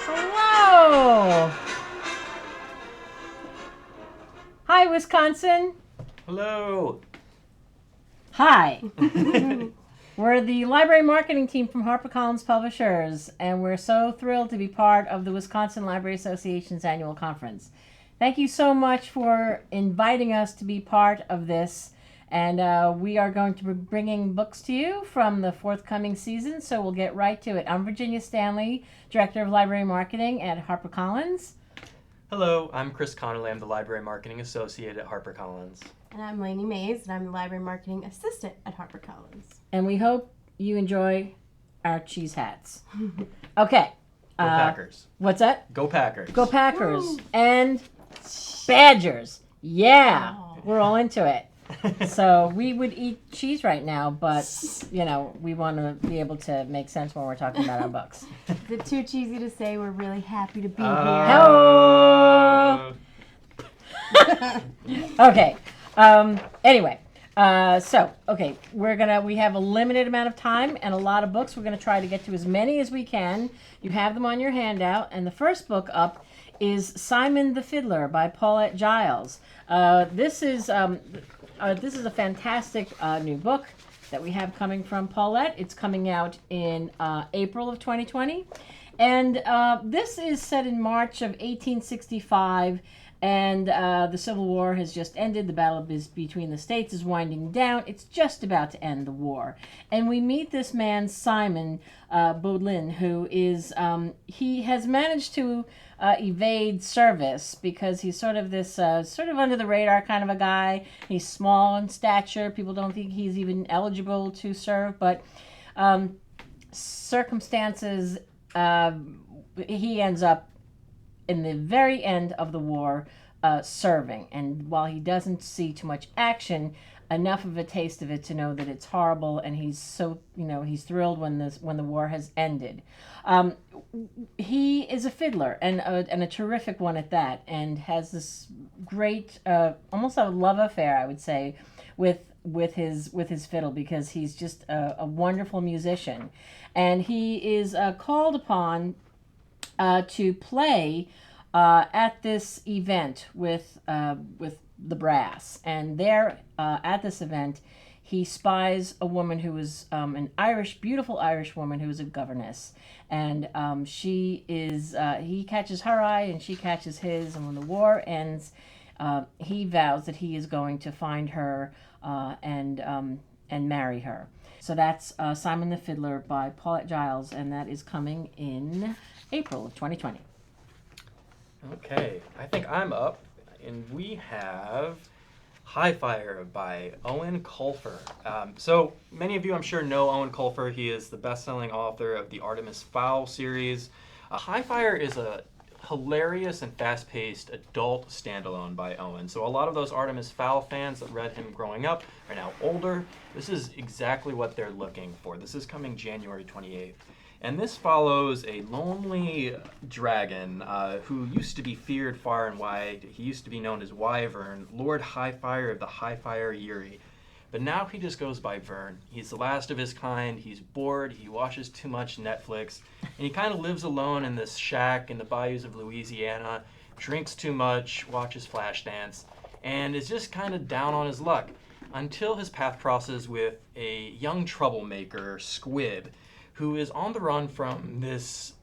Hello! Hi, Wisconsin. Hello. Hi. We're the library marketing team from HarperCollins Publishers, and we're so thrilled to be part of the Wisconsin Library Association's annual conference. Thank you so much for inviting us to be part of this, and we are going to be bringing books to you from the forthcoming season, so we'll get right to it. I'm Virginia Stanley, Director of Library Marketing at HarperCollins. Hello, I'm Chris Connolly. I'm the Library Marketing Associate at HarperCollins. And I'm Lainey Mays, and I'm the Library Marketing Assistant at HarperCollins. And we hope you enjoy our cheese hats. Okay. Go Packers. What's that? Go Packers. Go Packers. Woo. And Badgers. Yeah. Oh. We're all into it. So we would eat cheese right now, but, you know, we want to be able to make sense when we're talking about our books. Is it too cheesy to say we're really happy to be here? Hello! Okay. Anyway, we have a limited amount of time and a lot of books. We're going to try to get to as many as we can. You have them on your handout, and the first book up is Sigmund the Fiddler by Paulette Giles. This is a fantastic new book that we have coming from Paulette. It's coming out in April of 2020, and this is set in March of 1865. And the Civil War has just ended. The battle between the states is winding down. It's just about to end the war. And we meet this man, Simon Bodlin, who is, he has managed to evade service because he's sort of this, sort of under the radar kind of a guy. He's small in stature. People don't think he's even eligible to serve. But circumstances, he ends up in the very end of the war, serving. And while he doesn't see too much action, enough of a taste of it to know that it's horrible, and he's so, he's thrilled when the war has ended. He is a fiddler, and a terrific one at that, and has this great, almost a love affair, I would say, with his fiddle, because he's just a wonderful musician. And he is called upon to play at this event with the brass, and there at this event, he spies a woman who is an beautiful Irish woman who is a governess, and he catches her eye and she catches his, and when the war ends, he vows that he is going to find her and marry her. So that's Simon the Fiddler by Paulette Giles, and that is coming in April of 2020. Okay, I think I'm up, and we have High Fire by Owen Colfer. So many of you, I'm sure, know Owen Colfer. He is the best-selling author of the Artemis Fowl series. High Fire is a hilarious and fast-paced adult standalone by Owen. So a lot of those Artemis Fowl fans that read him growing up are now older. This is exactly what they're looking for. This is coming January 28th. And this follows a lonely dragon who used to be feared far and wide. He used to be known as Wyvern, Lord Highfire of the Highfire Eyrie. But now he just goes by Vern. He's the last of his kind. He's bored. He watches too much Netflix. And he kind of lives alone in this shack in the bayous of Louisiana, drinks too much, watches Flashdance, and is just kind of down on his luck until his path crosses with a young troublemaker, Squib, who is on the run from this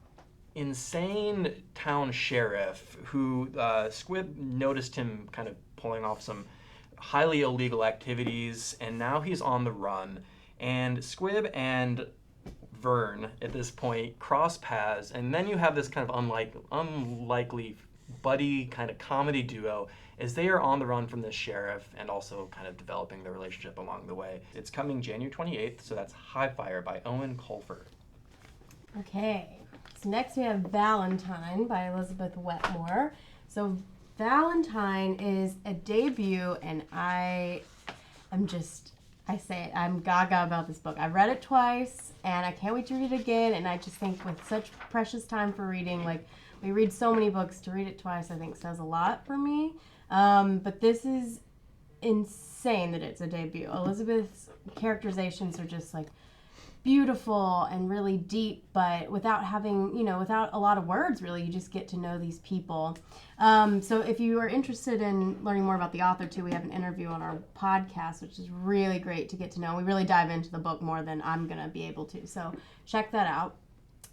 insane town sheriff who Squib noticed him kind of pulling off some highly illegal activities, and now he's on the run. And Squib and Vern at this point cross paths, and then you have this kind of unlikely buddy kind of comedy duo as they are on the run from the sheriff and also kind of developing their relationship along the way. It's coming January 28th, so that's High Fire by Owen Colfer. Okay, so next we have Valentine by Elizabeth Wetmore. So Valentine is a debut, and I'm gaga about this book. I've read it twice, and I can't wait to read it again, and I just think with such precious time for reading, like, we read so many books, to read it twice I think says a lot for me. But this is insane that it's a debut. Elizabeth's characterizations are just like beautiful and really deep, but without having, without a lot of words, really. You just get to know these people. So if you are interested in learning more about the author, too, we have an interview on our podcast, which is really great to get to know. We really dive into the book more than I'm going to be able to. So check that out.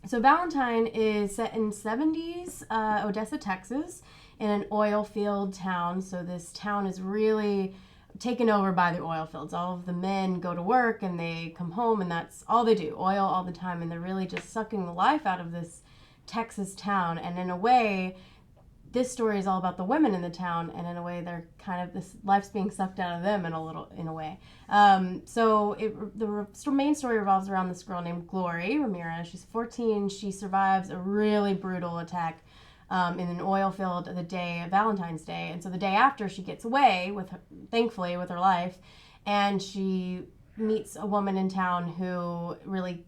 So Valentine is set in 70s Odessa, Texas, in an oil field town. So this town is really taken over by the oil fields. All of the men go to work and they come home and that's all they do, oil all the time, and they're really just sucking the life out of this Texas town. And in a way, this story is all about the women in the town, and in a way they're kind of, this life's being sucked out of them in a way. The main story revolves around this girl named Glory Ramirez. She's 14. She survives a really brutal attack in an oil field the day of Valentine's Day. And so the day after, she gets away thankfully with her life, and she meets a woman in town who really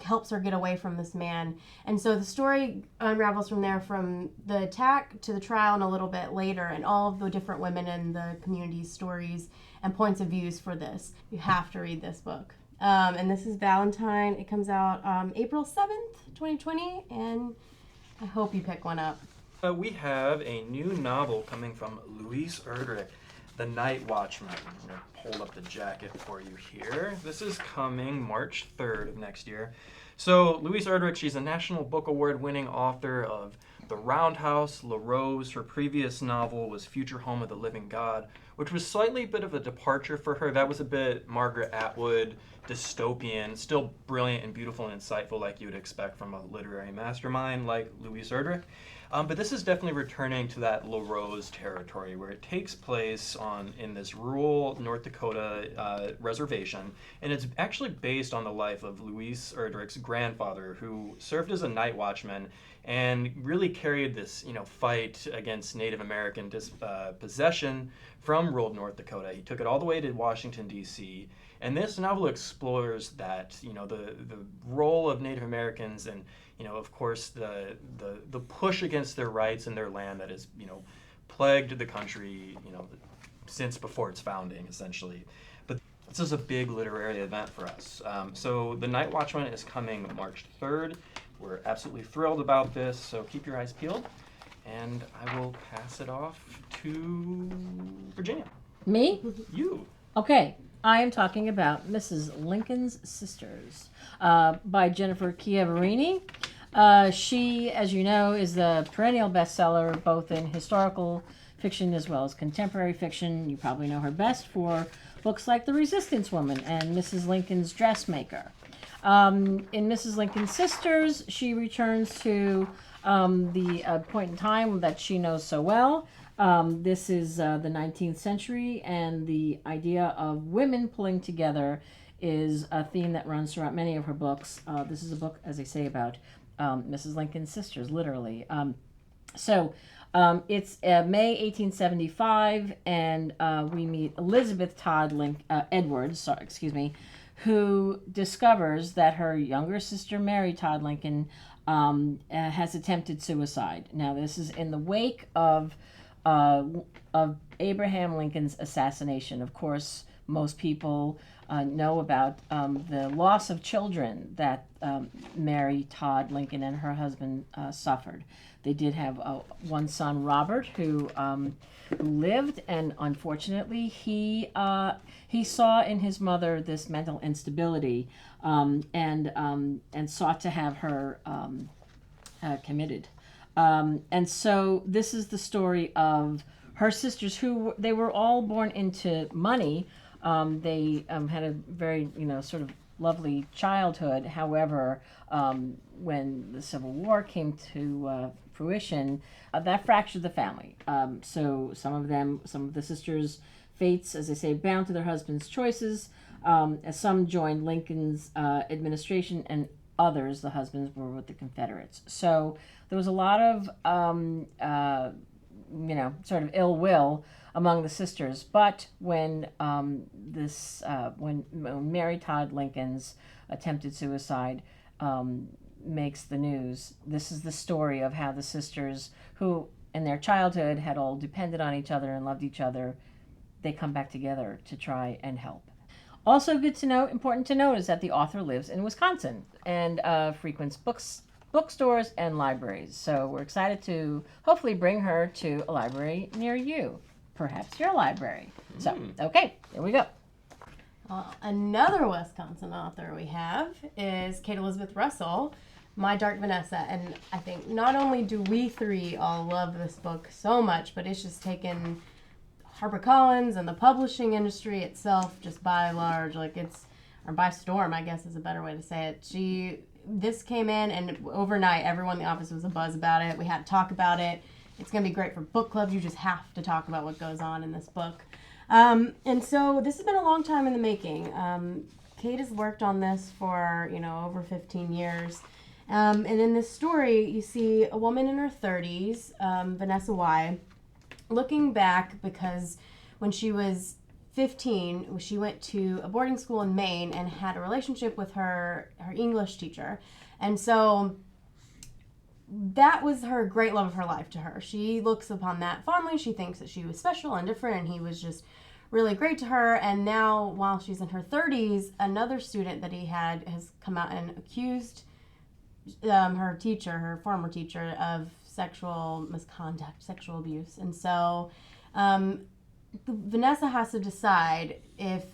helps her get away from this man. And so the story unravels from there, from the attack to the trial and a little bit later, and all of the different women in the community's stories and points of views for this. You have to read this book. And this is Valentine. It comes out April 7th, 2020, and I hope you pick one up. We have a new novel coming from Louise Erdrich, The Night Watchman. I'm going to hold up the jacket for you here. This is coming March 3rd of next year. So Louise Erdrich, she's a National Book Award winning author of The Roundhouse, La Rose. Her previous novel was Future Home of the Living God, which was slightly a bit of a departure for her. That was a bit Margaret Atwood, dystopian, still brilliant and beautiful and insightful like you would expect from a literary mastermind like Louise Erdrich. But this is definitely returning to that La Rose territory, where it takes place in this rural North Dakota reservation, and it's actually based on the life of Louise Erdrich's grandfather, who served as a night watchman and really carried this, fight against Native American dispossession from rural North Dakota. He took it all the way to Washington, D.C., and this novel explores that, the role of Native Americans and, of course, the push against their rights and their land that has, plagued the country, since before its founding, essentially. But this is a big literary event for us. So The Night Watchman is coming March 3rd. We're absolutely thrilled about this, so keep your eyes peeled. And I will pass it off to Virginia. Me? You. Okay. I am talking about Mrs. Lincoln's Sisters by Jennifer Chiaverini. She, as you know, is the perennial bestseller both in historical fiction as well as contemporary fiction. You probably know her best for books like The Resistance Woman and Mrs. Lincoln's Dressmaker. In Mrs. Lincoln's Sisters, she returns to the point in time that she knows so well. This is the 19th century, and the idea of women pulling together is a theme that runs throughout many of her books. This is a book, as I say, about Mrs. Lincoln's sisters, literally. It's May 1875, and we meet Elizabeth Todd Edwards, who discovers that her younger sister, Mary Todd Lincoln, has attempted suicide. Now, this is in the wake of Abraham Lincoln's assassination. Of course, most people know about the loss of children that Mary Todd Lincoln and her husband suffered. They did have one son, Robert, who lived, and unfortunately, he saw in his mother this mental instability, and sought to have her committed. And so this is the story of her sisters, who they were all born into money. They had a very, sort of lovely childhood. However, when the Civil War came to fruition, that fractured the family. So some of the sisters' fates, as I say, bound to their husbands' choices. Some joined Lincoln's administration, and others, the husbands, were with the Confederates. So there was a lot of, sort of ill will among the sisters. But when Mary Todd Lincoln's attempted suicide makes the news, this is the story of how the sisters, who in their childhood had all depended on each other and loved each other, they come back together to try and help. Also, important to note is that the author lives in Wisconsin and frequents bookstores and libraries. So we're excited to hopefully bring her to a library near you, perhaps your library. So, okay, there we go. Another Wisconsin author we have is Kate Elizabeth Russell, My Dark Vanessa. And I think not only do we three all love this book so much, but it's just taken HarperCollins and the publishing industry itself just by large, or by storm, I guess is a better way to say it. This came in, and overnight everyone in the office was a buzz about it. We had to talk about it. It's going to be great for book clubs. You just have to talk about what goes on in this book. And so this has been a long time in the making. Kate has worked on this for, over 15 years. And in this story, you see a woman in her 30s, Vanessa Y., looking back because when she was 15, she went to a boarding school in Maine and had a relationship with her English teacher. And so that was her great love of her life to her. She looks upon that fondly. She thinks that she was special and different, and he was just really great to her. And now, while she's in her 30s, another student that he had has come out and accused her former teacher, of sexual misconduct, sexual abuse. And so Vanessa has to decide if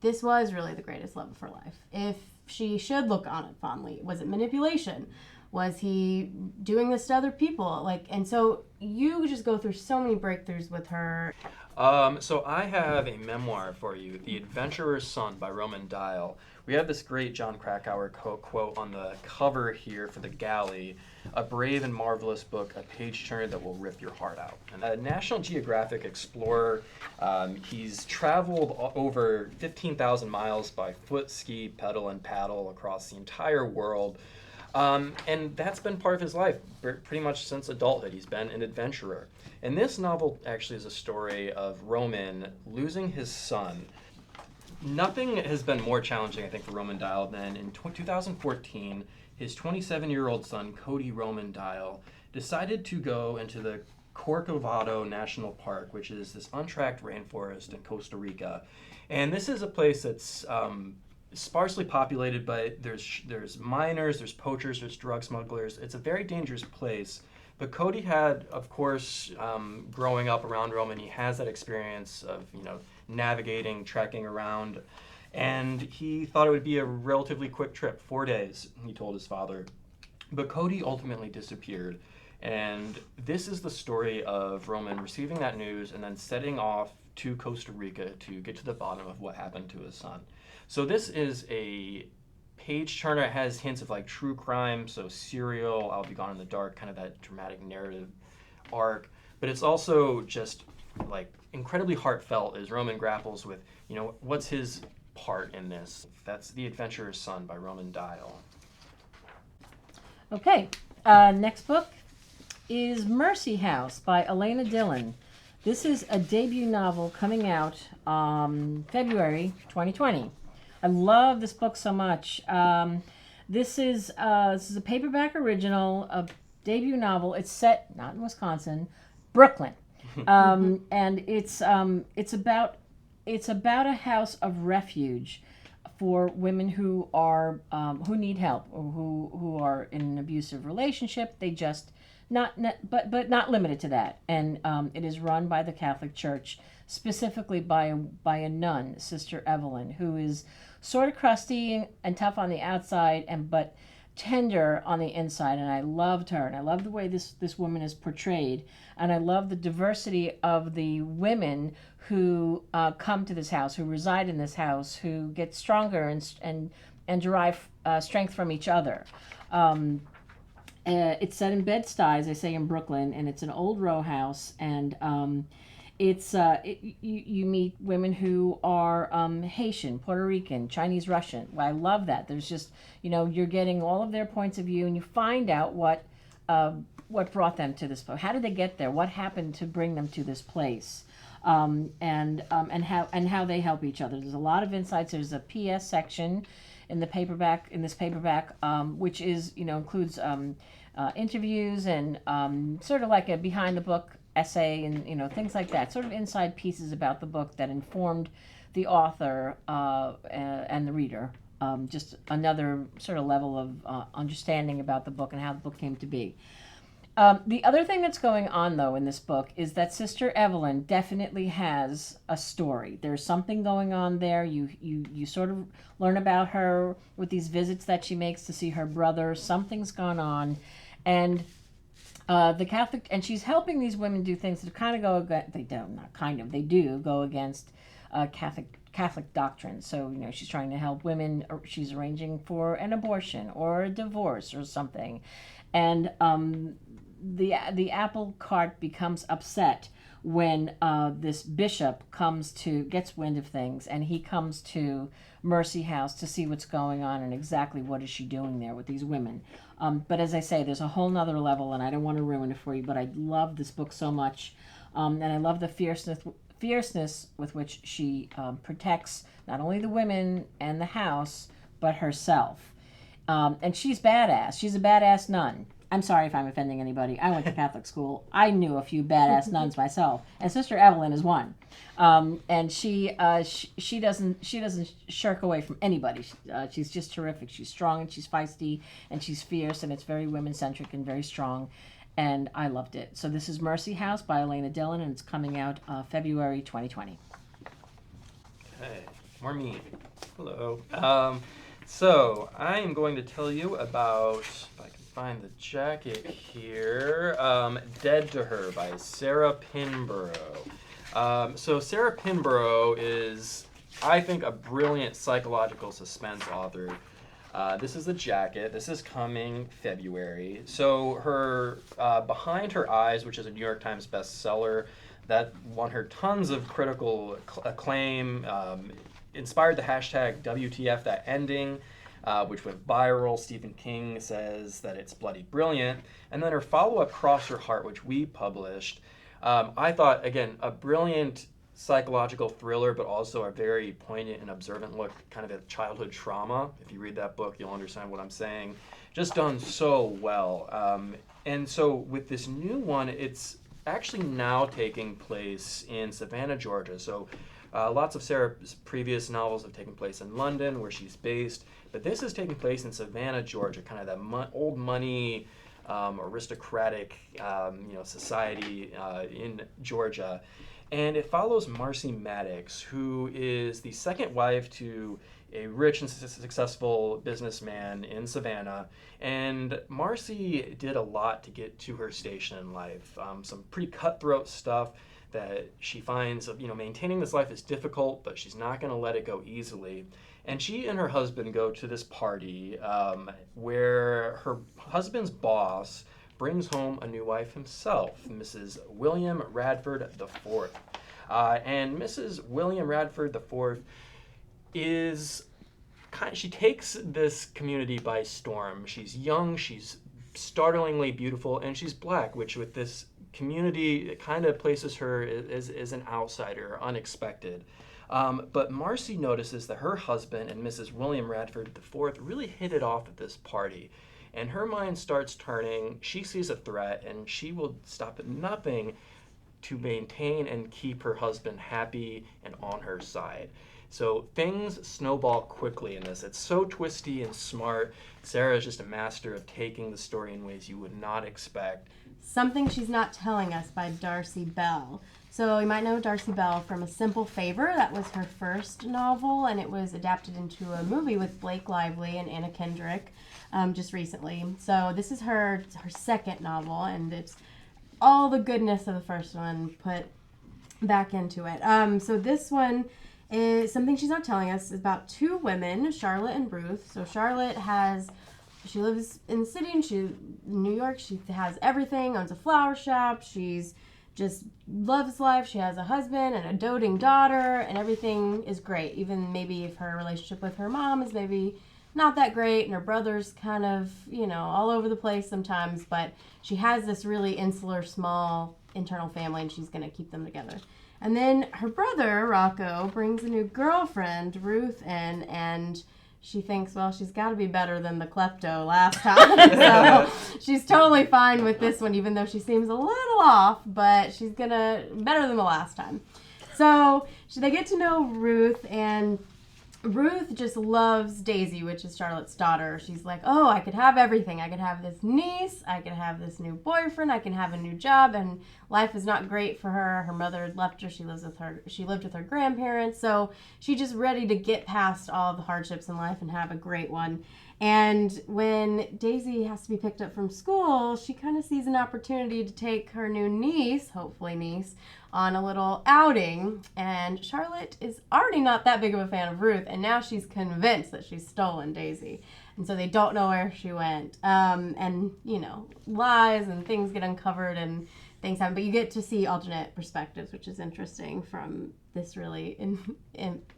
this was really the greatest love of her life, if she should look on it fondly. Was it manipulation? Was he doing this to other people? And so you just go through so many breakthroughs with her. So I have a memoir for you, The Adventurer's Son by Roman Dial. We have this great John Krakauer quote on the cover here for the galley: "A brave and marvelous book, a page turner that will rip your heart out." And a National Geographic explorer, he's traveled over 15,000 miles by foot, ski, pedal, and paddle across the entire world. And that's been part of his life pretty much since adulthood. He's been an adventurer. And this novel actually is a story of Roman losing his son. Nothing has been more challenging, I think, for Roman Dial than in 2014, his 27-year-old son, Cody Roman Dial, decided to go into the Corcovado National Park, which is this untracked rainforest in Costa Rica. And this is a place that's sparsely populated, but there's miners, there's poachers, there's drug smugglers. It's a very dangerous place. But Cody had, of course, growing up around Roman, he has that experience of, navigating, trekking around. And he thought it would be a relatively quick trip, 4 days, he told his father. But Cody ultimately disappeared. And this is the story of Roman receiving that news and then setting off to Costa Rica to get to the bottom of what happened to his son. So this is a page turner. It has hints of true crime, so Serial, I'll Be Gone in the Dark, kind of that dramatic narrative arc. But it's also just incredibly heartfelt as Roman grapples with, what's his part in this. That's The Adventurer's Son by Roman Dial. Okay, next book is Mercy House by Elena Dillon. This is a debut novel coming out February 2020. I love this book so much. This is a paperback original, a debut novel. It's set not in Wisconsin, Brooklyn, and it's about a house of refuge for women who need help or who are in an abusive relationship. They just but not limited to that. And it is run by the Catholic Church, specifically by a nun, Sister Evelyn, who is sort of crusty and tough on the outside, but tender on the inside. And I loved her, and I love the way this woman is portrayed, and I love the diversity of the women who come to this house, who reside in this house, who get stronger and derive strength from each other. It's set in Bed-Stuy, as they say in Brooklyn, and it's an old row house, and you meet women who are Haitian, Puerto Rican, Chinese, Russian. I love that. There's just, you're getting all of their points of view, and you find out what brought them to this place. How did they get there? What happened to bring them to this place? And how they help each other. There's a lot of insights. There's a PS section in this paperback, which is includes interviews and sort of like a behind the book essay and things like that, sort of inside pieces about the book that informed the author and the reader just another sort of level of understanding about the book and how the book came to be. The other thing that's going on, though, in this book is that Sister Evelyn definitely has a story. There's something going on there. You sort of learn about her with these visits that she makes to see her brother. Something's gone on, and the Catholic, and she's helping these women do things that kind of go against. They don't, not kind of. They do go against Catholic doctrine. So she's trying to help women. Or she's arranging for an abortion or a divorce or something, and the apple cart becomes upset when this bishop gets wind of things, and he comes to Mercy House to see what's going on and exactly what is she doing there with these women. But as I say, there's a whole nother level, and I don't want to ruin it for you, but I love this book so much, and I love the fierceness with which she protects not only the women and the house, but herself. And she's badass. She's a badass nun. I'm sorry if I'm offending anybody. I went to Catholic school. I knew a few badass nuns myself, and Sister Evelyn is one. And she doesn't shirk away from anybody. She's just terrific. She's strong and she's feisty and she's fierce, and it's very women-centric and very strong. And I loved it. So this is Mercy House by Elena Dillon, and it's coming out February 2020. Okay, more me. Hello. So I am going to tell you about, if I can find the jacket here, Dead to Her by Sarah Pinborough. So Sarah Pinborough is, I think, a brilliant psychological suspense author. This is the jacket. This is coming February. So her Behind Her Eyes, which is a New York Times bestseller, that won her tons of critical acclaim, inspired the hashtag WTF that ending, which went viral. Stephen King says that it's bloody brilliant. And then her follow-up, Cross Her Heart, which we published, I thought, again, a brilliant psychological thriller, but also a very poignant and observant look kind of at childhood trauma. If you read that book, you'll understand what I'm saying. Just done so well. And so with this new one, it's actually now taking place in Savannah, Georgia. So lots of Sarah's previous novels have taken place in London, where she's based, but this is taking place in Savannah, Georgia, kind of that old money, aristocratic, society in Georgia. And it follows Marcy Maddox, who is the second wife to a rich and successful businessman in Savannah. And Marcy did a lot to get to her station in life. Some pretty cutthroat stuff that she finds, maintaining this life is difficult, but she's not going to let it go easily. And she and her husband go to this party where her husband's boss brings home a new wife himself, Mrs. William Radford IV. And Mrs. William Radford IV she takes this community by storm. She's young, she's startlingly beautiful, and she's black, which with this community kind of places her as an outsider, unexpected. But Marcy notices that her husband and Mrs. William Radford IV really hit it off at this party. And her mind starts turning. She sees a threat, and she will stop at nothing to maintain and keep her husband happy and on her side. So things snowball quickly in this. It's so twisty and smart. Sarah is just a master of taking the story in ways you would not expect. Something She's Not Telling Us by Darcy Bell. So you might know Darcy Bell from A Simple Favor. That was her first novel, and it was adapted into a movie with Blake Lively and Anna Kendrick just recently. So this is her second novel, and it's all the goodness of the first one put back into it. So this one is Something She's Not Telling Us is about two women, Charlotte and Ruth. So Charlotte she lives in the city in New York. She has everything, owns a flower shop. She's just loves life. She has a husband and a doting daughter, and everything is great. Even maybe if her relationship with her mom is maybe not that great, and her brother's kind of, all over the place sometimes, but she has this really insular, small internal family, and she's going to keep them together. And then her brother, Rocco, brings a new girlfriend, Ruth, in, and she thinks, well, she's got to be better than the klepto last time. So she's totally fine with this one, even though she seems a little off, but she's better than the last time. So they get to know Ruth, and Ruth just loves Daisy, which is Charlotte's daughter. She's like, oh, I could have everything. I could have this niece. I could have this new boyfriend. I can have a new job. And life is not great for her. Her mother had left her. She lived with her grandparents. So she's just ready to get past all the hardships in life and have a great one. And when Daisy has to be picked up from school, she kind of sees an opportunity to take her new niece, hopefully niece, on a little outing. And Charlotte is already not that big of a fan of Ruth, and now she's convinced that she's stolen Daisy. And so they don't know where she went. And, you know, lies and things get uncovered and things happen. But you get to see alternate perspectives, which is interesting from this really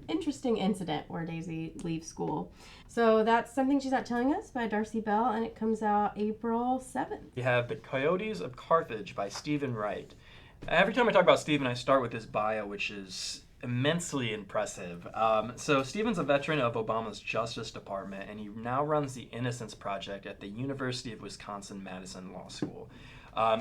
interesting incident where Daisy leaves school. So that's Something She's Not Telling Us by Darcy Bell, and it comes out April 7th. We have The Coyotes of Carthage by Stephen Wright. Every time I talk about Stephen, I start with his bio, which is immensely impressive. So Stephen's a veteran of Obama's Justice Department, and he now runs the Innocence Project at the University of Wisconsin-Madison Law School.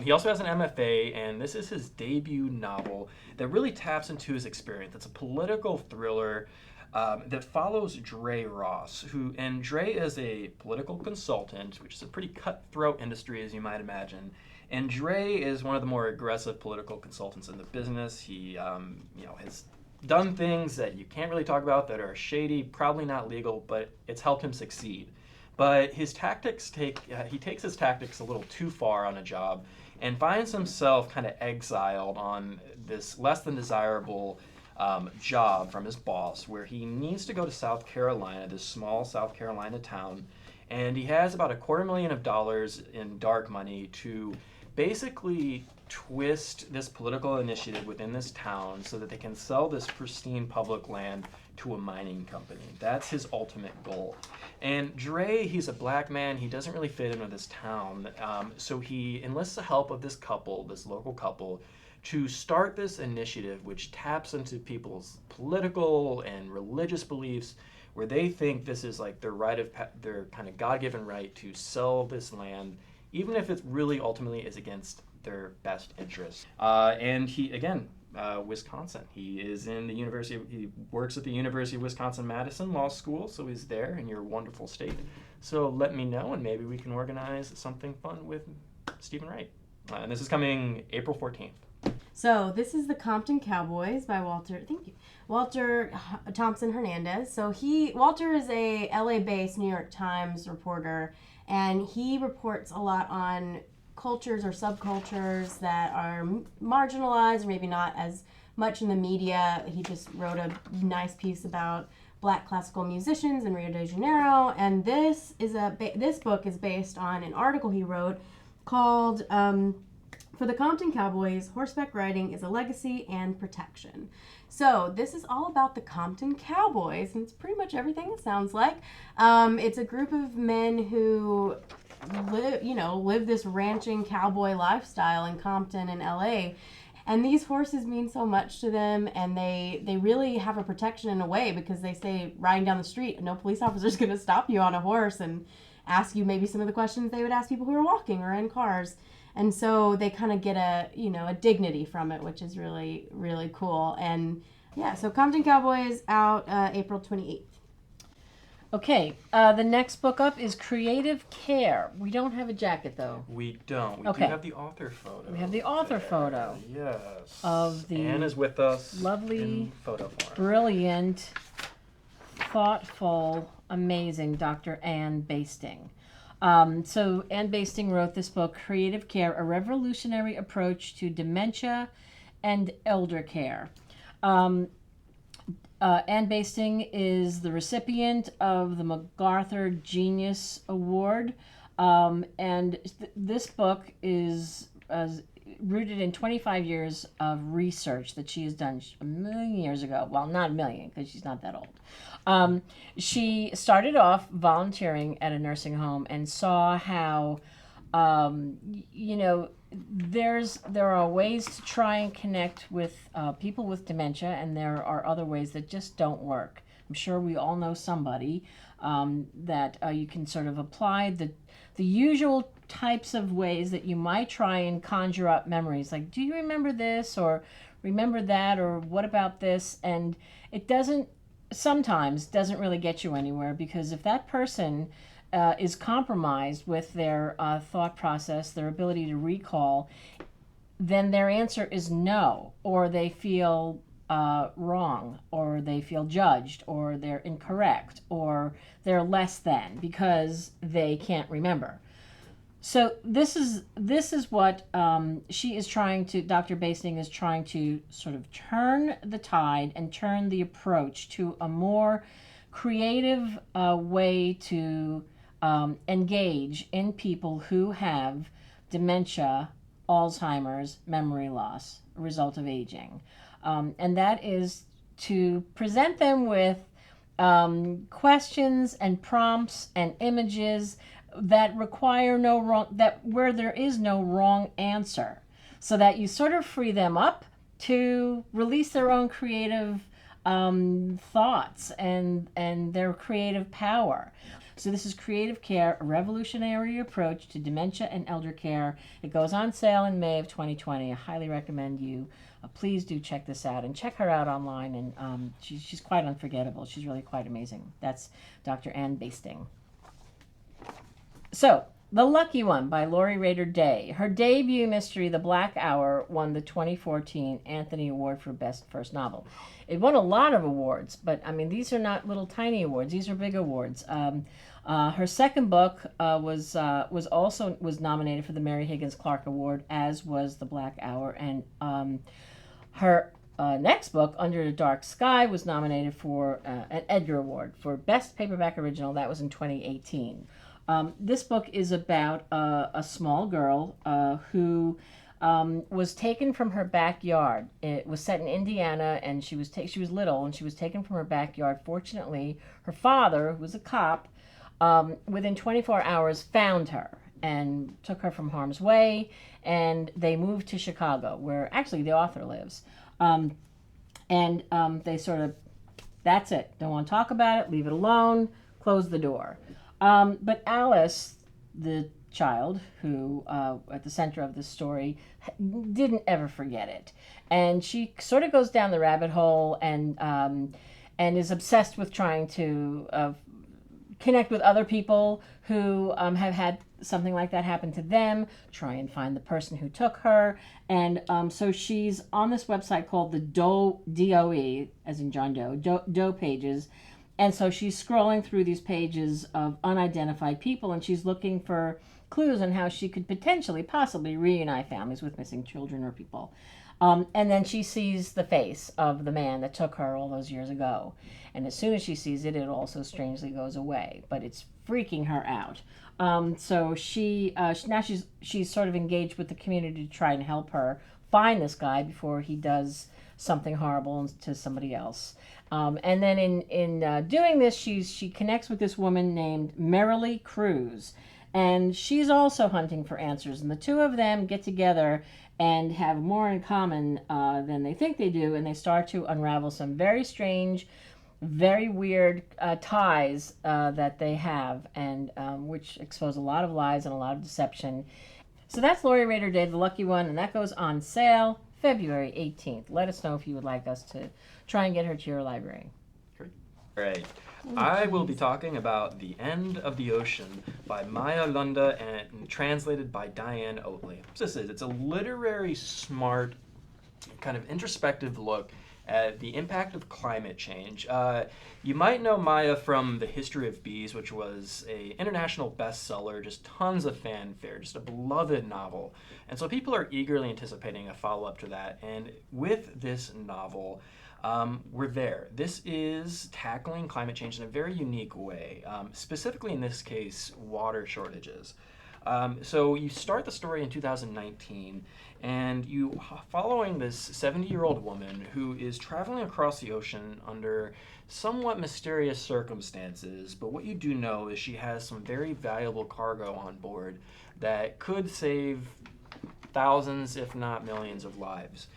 He also has an MFA, and this is his debut novel that really taps into his experience. It's a political thriller that follows Dre Ross, and Dre is a political consultant, which is a pretty cutthroat industry, as you might imagine. And Dre is one of the more aggressive political consultants in the business. He, has done things that you can't really talk about that are shady, probably not legal, but it's helped him succeed. But his tactics he takes his tactics a little too far on a job and finds himself kind of exiled on this less than desirable job from his boss, where he needs to go to South Carolina, this small South Carolina town, and he has about $250,000 in dark money to basically twist this political initiative within this town so that they can sell this pristine public land to a mining company. That's his ultimate goal. And Dre, he's a black man. He doesn't really fit into this town. So he enlists the help of this local couple, to start this initiative which taps into people's political and religious beliefs, where they think this is like their kind of God-given right to sell this land, even if it really ultimately is against their best interests. And he, again, Wisconsin. He is in he works at the University of Wisconsin-Madison Law School, so he's there in your wonderful state. So let me know, and maybe we can organize something fun with Stephen Wright. And this is coming April 14th. So this is the Compton Cowboys by Walter Thompson Hernandez. So Walter is a LA-based New York Times reporter, and he reports a lot on cultures or subcultures that are marginalized or maybe not as much in the media. He just wrote a nice piece about Black classical musicians in Rio de Janeiro, and this book is based on an article he wrote called For the Compton Cowboys, Horseback Riding is a Legacy and Protection. So this is all about the Compton Cowboys, and it's pretty much everything it sounds like. It's a group of men who live this ranching cowboy lifestyle in Compton and LA. And these horses mean so much to them, and they really have a protection in a way, because they say riding down the street, no police officer's going to stop you on a horse and ask you maybe some of the questions they would ask people who are walking or in cars. And so they kind of get a dignity from it, which is really, really cool. And yeah, so Compton Cowboys out April 28th. Okay, the next book up is Creative Care. We don't have a jacket, though. We don't. We Okay. do have the author photo. We have the author there. photo. Yes. Of the Anne is with us. lovely, in photo form. brilliant, thoughtful, amazing Dr. Anne Basting. So Anne Basting wrote this book, Creative Care, A Revolutionary Approach to Dementia and Elder Care. Anne Basting is the recipient of the MacArthur Genius Award, and this book is rooted in 25 years of research that she has done a million years ago. Well, not a million, because she's not that old. She started off volunteering at a nursing home and saw how, there are ways to try and connect with people with dementia, and there are other ways that just don't work. I'm sure we all know somebody that you can sort of apply the usual types of ways that you might try and conjure up memories, like, do you remember this, or remember that, or what about this? And it sometimes doesn't really get you anywhere, because if that person is compromised with their thought process, their ability to recall, then their answer is no, or they feel wrong, or they feel judged, or they're incorrect, or they're less than because they can't remember. So this is what she is trying to. Dr. Basting is trying to sort of turn the tide and turn the approach to a more creative way to engage in people who have dementia, Alzheimer's, memory loss, a result of aging. And that is to present them with questions and prompts and images that require no wrong, that where there is no wrong answer, so that you sort of free them up to release their own creative thoughts and their creative power. So this is Creative Care, a revolutionary approach to dementia and elder care. It goes on sale in May of 2020. I highly recommend you please do check this out, and check her out online. And she's quite unforgettable. She's really quite amazing. That's Dr. Anne Basting. So, The Lucky One by Lori Rader Day. Her debut mystery, The Black Hour, won the 2014 Anthony Award for Best First Novel. It won a lot of awards, but I mean, these are not little tiny awards. These are big awards. Her second book was nominated for the Mary Higgins Clark Award, as was The Black Hour, and her next book, Under the Dark Sky, was nominated for an Edgar Award for Best Paperback Original. That was in 2018. This book is about a small girl who was taken from her backyard. It was set in Indiana, and she was little, and she was taken from her backyard. Fortunately, her father, who was a cop, within 24 hours found her and took her from harm's way, and they moved to Chicago, where actually the author lives. They sort of, that's it. Don't want to talk about it, leave it alone, close the door. But Alice, the child who at the center of this story, didn't ever forget it. And she sort of goes down the rabbit hole and is obsessed with trying to connect with other people who have had something like that happen to them, try and find the person who took her. And so she's on this website called the DOE, as in John Doe, Doe pages. And so she's scrolling through these pages of unidentified people, and she's looking for clues on how she could possibly reunite families with missing children or people. And then she sees the face of the man that took her all those years ago. And as soon as she sees it, it also strangely goes away. But it's freaking her out. So she's sort of engaged with the community to try and help her find this guy before he does something horrible to somebody else. And then in doing this, she connects with this woman named Merrily Cruz. And she's also hunting for answers. And the two of them get together and have more in common than they think they do. And they start to unravel some very strange, very weird ties that they have, and which expose a lot of lies and a lot of deception. So that's Lori Rader Day, The Lucky One, and that goes on sale February 18th. Let us know if you would like us to try and get her to your library. Great. I will be talking about The End of the Ocean by Maya Lunda and translated by Diane Oatley. It's a literary, smart, kind of introspective look at the impact of climate change. You might know Maya from The History of Bees, which was an international bestseller, just tons of fanfare, just a beloved novel. And so people are eagerly anticipating a follow-up to that. And with this novel, we're there. This is tackling climate change in a very unique way, specifically in this case, water shortages. So you start the story in 2019, and you following this 70-year-old woman who is traveling across the ocean under somewhat mysterious circumstances, but what you do know is she has some very valuable cargo on board that could save thousands, if not millions, of lives.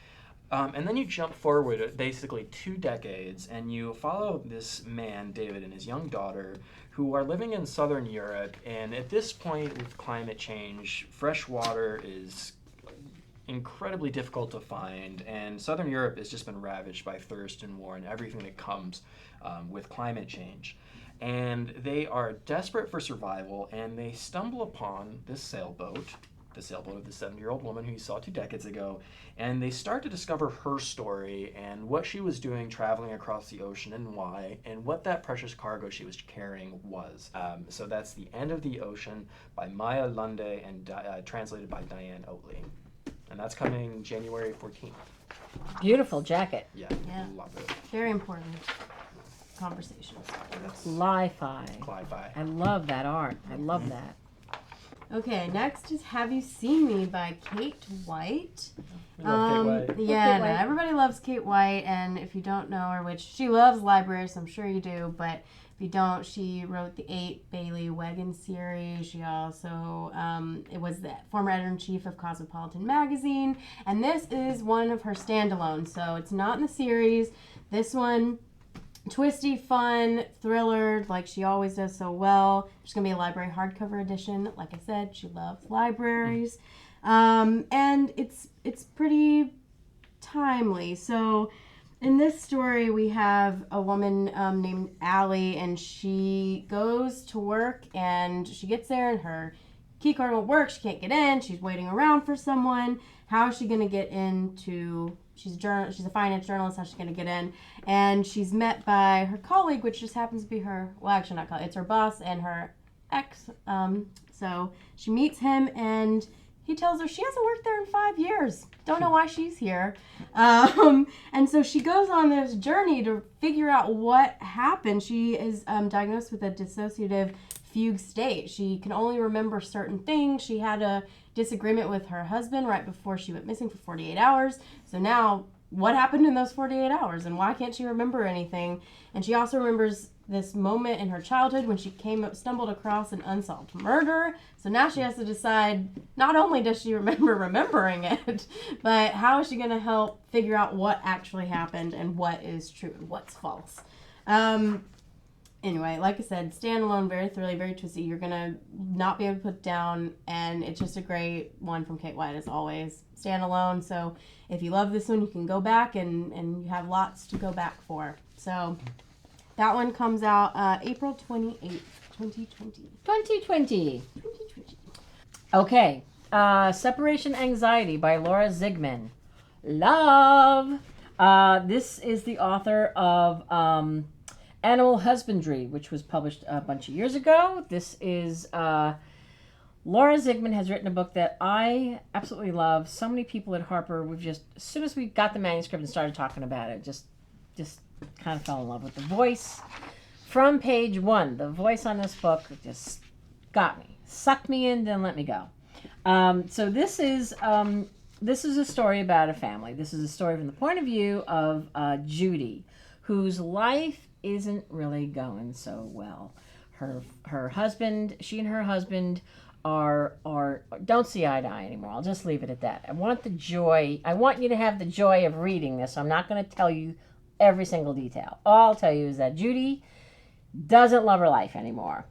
And then you jump forward basically 2 decades, and you follow this man, David, and his young daughter, who are living in southern Europe. And at this point, with climate change, fresh water is incredibly difficult to find, and southern Europe has just been ravaged by thirst and war and everything that comes with climate change. And they are desperate for survival, and they stumble upon this sailboat, the sailboat of the 70-year-old woman who you saw 2 decades ago, and they start to discover her story and what she was doing traveling across the ocean and why, and what that precious cargo she was carrying was. So that's The End of the Ocean by Maya Lunde and translated by Diane Oatley. And that's coming January 14th. Beautiful jacket. Yeah, Yeah. love it. Very important conversations. Li-fi. Fly-by. I love that art. I love that. Okay, next is Have You Seen Me by Kate White. We love Kate White. Yeah, Kate no, White. everybody loves Kate White, and if you don't know her, which she loves libraries, so I'm sure you do, but if you don't, she wrote the 8 Bailey Wagon series. She also it was the former editor-in-chief of Cosmopolitan magazine, and this is one of her standalones, so it's not in the series. This one, twisty, fun, thriller, like she always does so well. There's going to be a library hardcover edition. Like I said, she loves libraries. And it's pretty timely. So in this story, we have a woman named Allie, and she goes to work, and she gets there, and her key card won't work. She can't get in. She's waiting around for someone. How is she going to get into... She's a finance journalist. How's she going to get in? And she's met by her colleague, which just happens to be her... Well, actually, not colleague. It's her boss and her ex. So she meets him, and he tells her she hasn't worked there in 5 years. Don't know why she's here. And so she goes on this journey to figure out what happened. She is diagnosed with a dissociative fugue state. She can only remember certain things. She had a disagreement with her husband right before she went missing for 48 hours. So now, what happened in those 48 hours, and why can't she remember anything? And she also remembers this moment in her childhood when she stumbled across an unsolved murder. So now she has to decide, not only does she remember remembering it, but how is she going to help figure out what actually happened and what is true and what's false. Anyway, like I said, standalone, very thrilling, very twisty. You're going to not be able to put it down, and it's just a great one from Kate White, as always. Standalone, so if you love this one, you can go back, and you have lots to go back for. So that one comes out April 28th, 2020. 2020. Okay. Separation Anxiety by Laura Sigmund. Love. This is the author of Animal Husbandry, which was published a bunch of years ago. This is Laura Sigmund has written a book that I absolutely love. So many people at Harper, we've just, as soon as we got the manuscript and started talking about it, just kind of fell in love with the voice. From page 1, the voice on this book just got me, sucked me in, didn't let me go. So this is a story about a family. This is a story from the point of view of Judy, whose life isn't really going so well. Her husband, she and her husband are don't see eye to eye anymore. I'll just leave it at that. I want you to have the joy of reading this. So I'm not going to tell you every single detail. All I'll tell you is that Judy doesn't love her life anymore.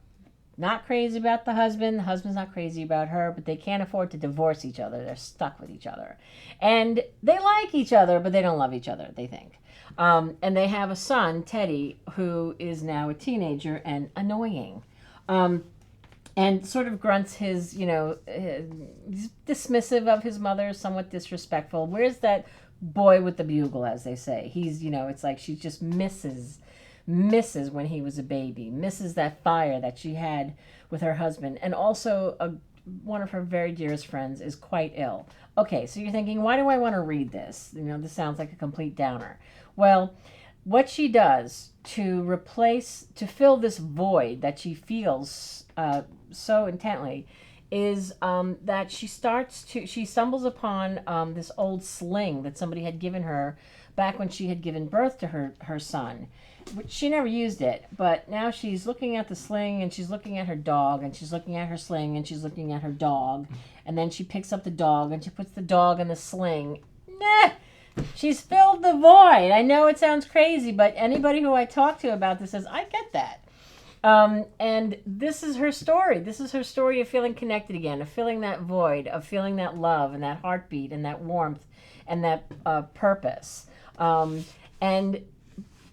Not crazy about the husband's not crazy about her, but they can't afford to divorce each other. They're stuck with each other. And they like each other, but they don't love each other, they think. And they have a son, Teddy, who is now a teenager and annoying. And sort of grunts he's dismissive of his mother, somewhat disrespectful. Where's that boy with the bugle, as they say? He's, it's like she just misses when he was a baby, misses that fire that she had with her husband. And also one of her very dearest friends is quite ill. Okay, so you're thinking, why do I want to read this? This sounds like a complete downer. Well, what she does to fill this void that she feels so intently is that she stumbles upon this old sling that somebody had given her back when she had given birth to her son. She never used it, but now she's looking at the sling, and she's looking at her dog, and she's looking at her sling, and she's looking at her dog, and then she picks up the dog, and she puts the dog in the sling. Nah! She's filled the void. I know it sounds crazy, but anybody who I talk to about this says, I get that. And this is her story. This is her story of feeling connected again, of filling that void, of feeling that love and that heartbeat and that warmth and that purpose. And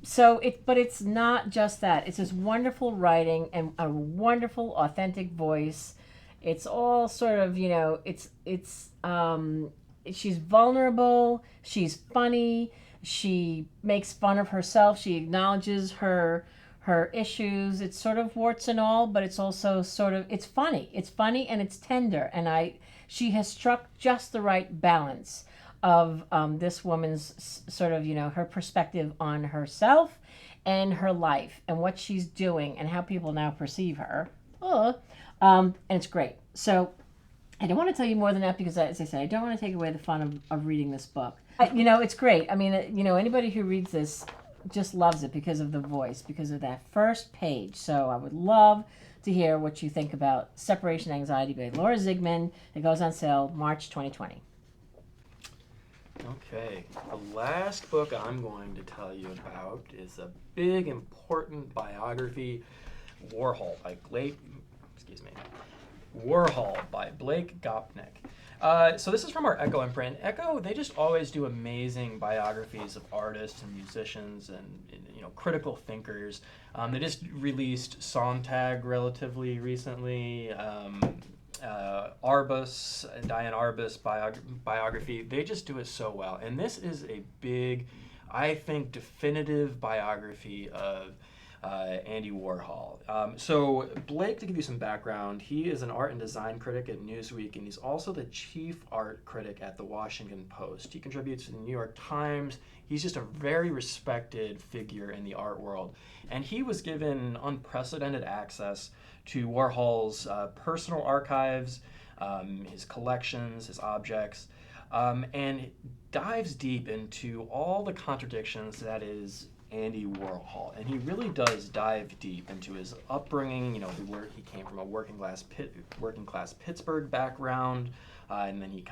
so but it's not just that. It's this wonderful writing and a wonderful, authentic voice. It's all sort of, she's vulnerable. She's funny. She makes fun of herself. She acknowledges her issues. It's sort of warts and all, but it's also sort of, it's funny. It's funny and it's tender. And she has struck just the right balance of this woman's sort of, her perspective on herself and her life and what she's doing and how people now perceive her. And it's great. So I don't want to tell you more than that because, as I said, I don't want to take away the fun of reading this book. It's great. I mean, anybody who reads this just loves it because of the voice, because of that first page. So I would love to hear what you think about Separation Anxiety by Laura Sigmund. It goes on sale March 2020. Okay, the last book I'm going to tell you about is a big, important biography, Warhol by Blake Gopnik. So this is from our Echo imprint. Echo, they just always do amazing biographies of artists and musicians and critical thinkers. They just released Sontag relatively recently. Diane Arbus biography. They just do it so well. And this is a big, I think, definitive biography of Andy Warhol. So Blake, to give you some background, he is an art and design critic at Newsweek, and he's also the chief art critic at the Washington Post. He contributes to the New York Times. He's just a very respected figure in the art world. And he was given unprecedented access to Warhol's personal archives, his collections, his objects, and dives deep into all the contradictions that is Andy Warhol. And he really does dive deep into his upbringing. He came from a working class Pittsburgh background, and then he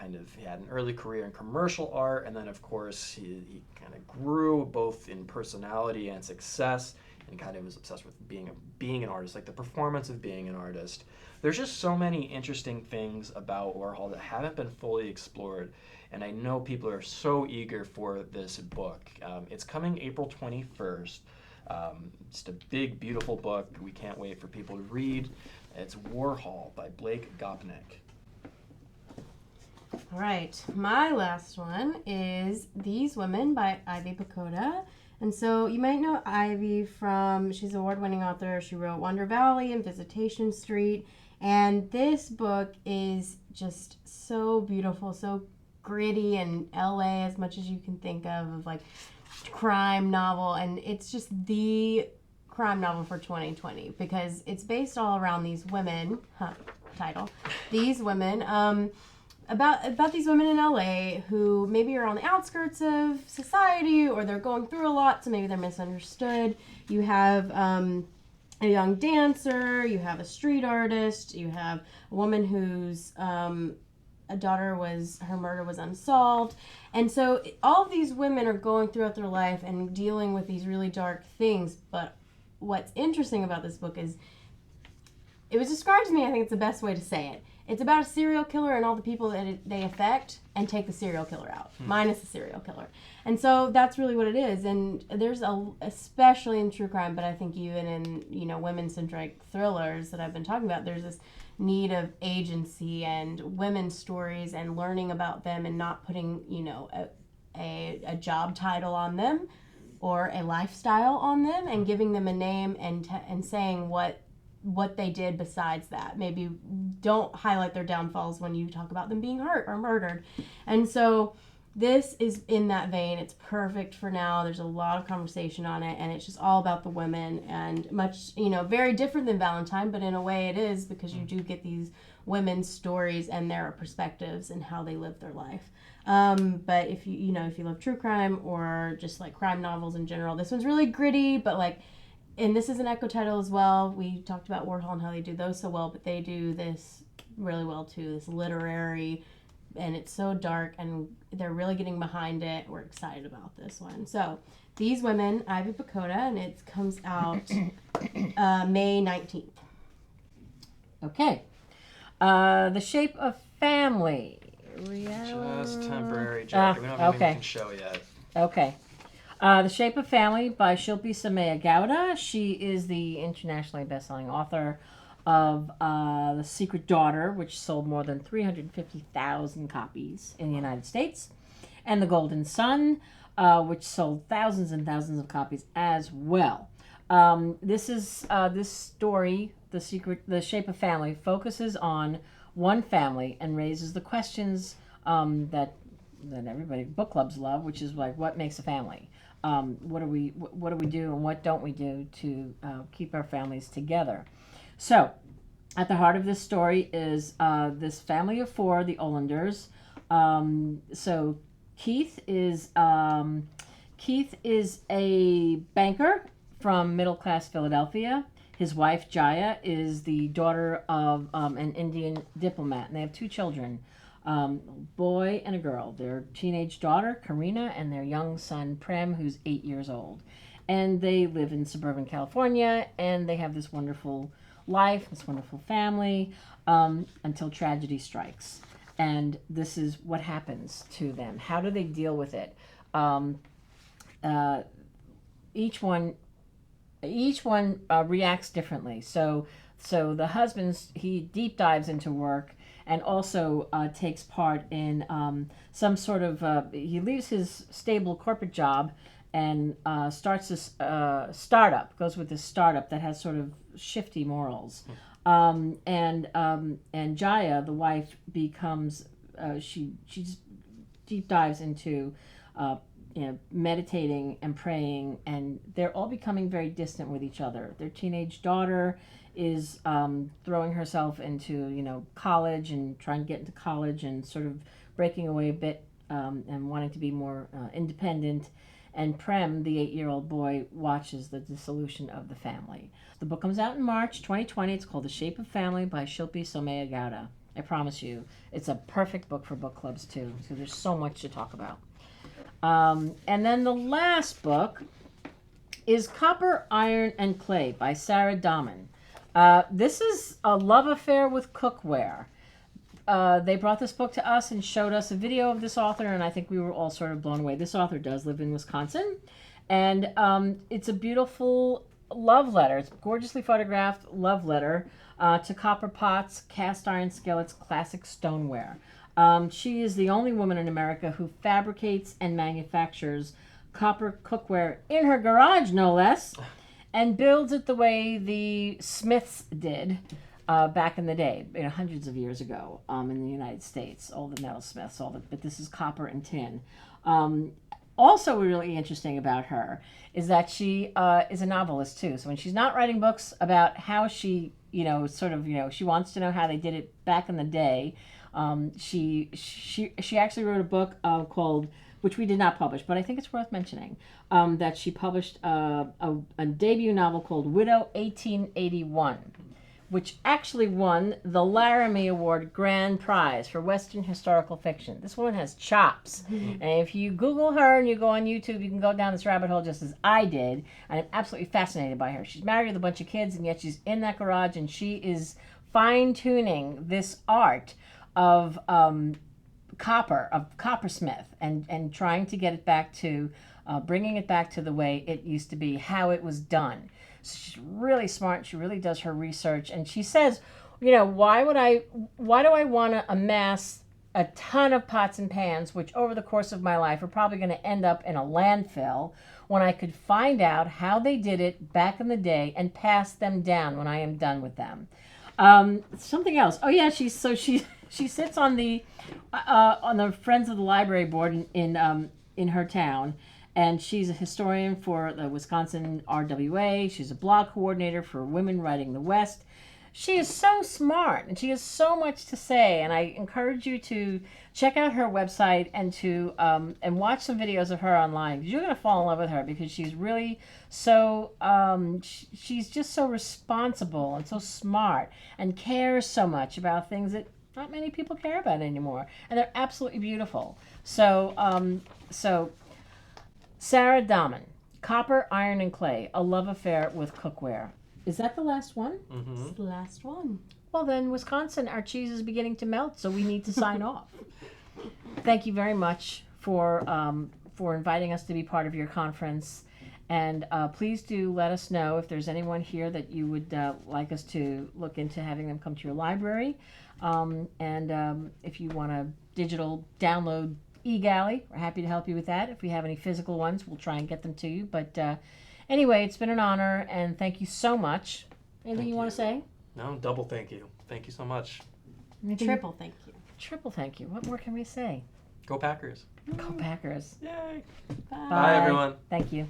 had an early career in commercial art, and then of course he kind of grew both in personality and success, and kind of was obsessed with being an artist, like the performance of being an artist. There's just so many interesting things about Warhol that haven't been fully explored, and I know people are so eager for this book. It's coming April 21st. Just a big, beautiful book. We can't wait for people to read. It's Warhol by Blake Gopnik. All right, my last one is These Women by Ivy Pakoda. And so you might know Ivy she's an award-winning author. She wrote Wonder Valley and Visitation Street. And this book is just so beautiful, so gritty and LA as much as you can think of like crime novel. And it's just the crime novel for 2020 because it's based all around these women, title, These Women, about these women in LA who maybe are on the outskirts of society or they're going through a lot, so maybe they're misunderstood. You have a young dancer, you have a street artist, you have a woman whose her murder was unsolved. And so all of these women are going throughout their life and dealing with these really dark things. But what's interesting about this book is it was described to me, I think it's the best way to say it. It's about a serial killer and all the people that they affect and take the serial killer out, minus the serial killer. And so that's really what it is. And there's especially in true crime, but I think even in, women-centric thrillers that I've been talking about, there's this need of agency and women's stories and learning about them and not putting, a job title on them or a lifestyle on them and giving them a name and saying what they did besides that. Maybe don't highlight their downfalls when you talk about them being hurt or murdered. And so this is in that vein. It's perfect for now. There's a lot of conversation on it, and it's just all about the women and much, very different than Valentine, but in a way it is because you do get these women's stories and their perspectives and how they live their life. But if you love true crime or just like crime novels in general, this one's really gritty, but and this is an Echo title as well. We talked about Warhol and how they do those so well, but they do this really well too. This literary and it's so dark, and they're really getting behind it. We're excited about this one. So, These Women, Ivy Pakoda, and it comes out May 19th. Okay. The Shape of Family. Just temporary, Jackie. We don't have okay. anything to show yet. Okay. The Shape of Family by Shilpi Samaya Gowda. She is the internationally best-selling author of The Secret Daughter, which sold more than 350,000 copies in the United States, and The Golden Son, which sold thousands and thousands of copies as well. This story, The Shape of Family, focuses on one family and raises the questions that everybody book clubs love, which is like, what makes a family? What do we do and what don't we do to keep our families together? So, at the heart of this story is this family of four, the Olanders. So Keith is a banker from middle-class Philadelphia. His wife, Jaya, is the daughter of an Indian diplomat, and they have two children, a boy and a girl. Their teenage daughter, Karina, and their young son, Prem, who's 8 years old. And they live in suburban California, and they have this wonderful life, this wonderful family, until tragedy strikes. And this is what happens to them. How do they deal with it? Each one reacts differently. So the husband, he deep dives into work and also takes part in some sort of, he leaves his stable corporate job and starts this startup, goes with this startup that has sort of shifty morals. And Jaya, the wife, becomes, she just deep dives into meditating and praying, and they're all becoming very distant with each other. Their teenage daughter is throwing herself into college and trying to get into college and sort of breaking away a bit and wanting to be more independent. And Prem, the 8-year-old boy, watches the dissolution of the family. The book comes out in March 2020. It's called The Shape of Family by Shilpi Somaya Gowda. I promise you, it's a perfect book for book clubs too, because there's so much to talk about. And then the last book is Copper, Iron, and Clay by Sarah Dahmen. This is a love affair with cookware. They brought this book to us and showed us a video of this author, and I think we were all sort of blown away. This author does live in Wisconsin, and it's a beautiful love letter. It's a gorgeously photographed love letter to copper pots, cast iron skillets, classic stoneware. She is the only woman in America who fabricates and manufactures copper cookware in her garage, no less, and builds it the way the Smiths did. Back in the day, hundreds of years ago, in the United States, all the metalsmiths, but this is copper and tin. Also really interesting about her is that she is a novelist too. So when she's not writing books about how she, she wants to know how they did it back in the day. She actually wrote a book called, which we did not publish, but I think it's worth mentioning, that she published a debut novel called Widow 1881. Which actually won the Laramie Award Grand Prize for Western Historical Fiction. This woman has chops. Mm-hmm. And if you Google her and you go on YouTube, you can go down this rabbit hole just as I did. And I'm absolutely fascinated by her. She's married with a bunch of kids, and yet she's in that garage, and she is fine-tuning this art of coppersmith, and trying to get it back to, bringing it back to the way it used to be, how it was done. So she's really smart. She really does her research, and she says, why do I want to amass a ton of pots and pans, which over the course of my life are probably going to end up in a landfill, when I could find out how they did it back in the day and pass them down when I am done with them. Something else. Oh yeah, she sits on the Friends of the Library board in her town. And she's a historian for the Wisconsin RWA. She's a blog coordinator for Women Writing the West. She is so smart, and she has so much to say. And I encourage you to check out her website and to and watch some videos of her online. You're going to fall in love with her because she's really so she's just so responsible and so smart and cares so much about things that not many people care about it anymore, and they're absolutely beautiful. So Sarah Dahmen, Copper, Iron, and Clay: A Love Affair with Cookware. Is that the last one? Mm-hmm. It's the last one. Well, then, Wisconsin, our cheese is beginning to melt, so we need to sign off. Thank you very much for inviting us to be part of your conference. And please do let us know if there's anyone here that you would like us to look into having them come to your library. If you want a digital download eGalley, we're happy to help you with that. If we have any physical ones, we'll try and get them to you. But anyway, it's been an honor, and thank you so much. Anything you want to say? No, double thank you. Thank you so much. Triple thank you. Triple thank you. What more can we say? Go Packers. Go Packers. Yay. Bye. Bye everyone. Thank you.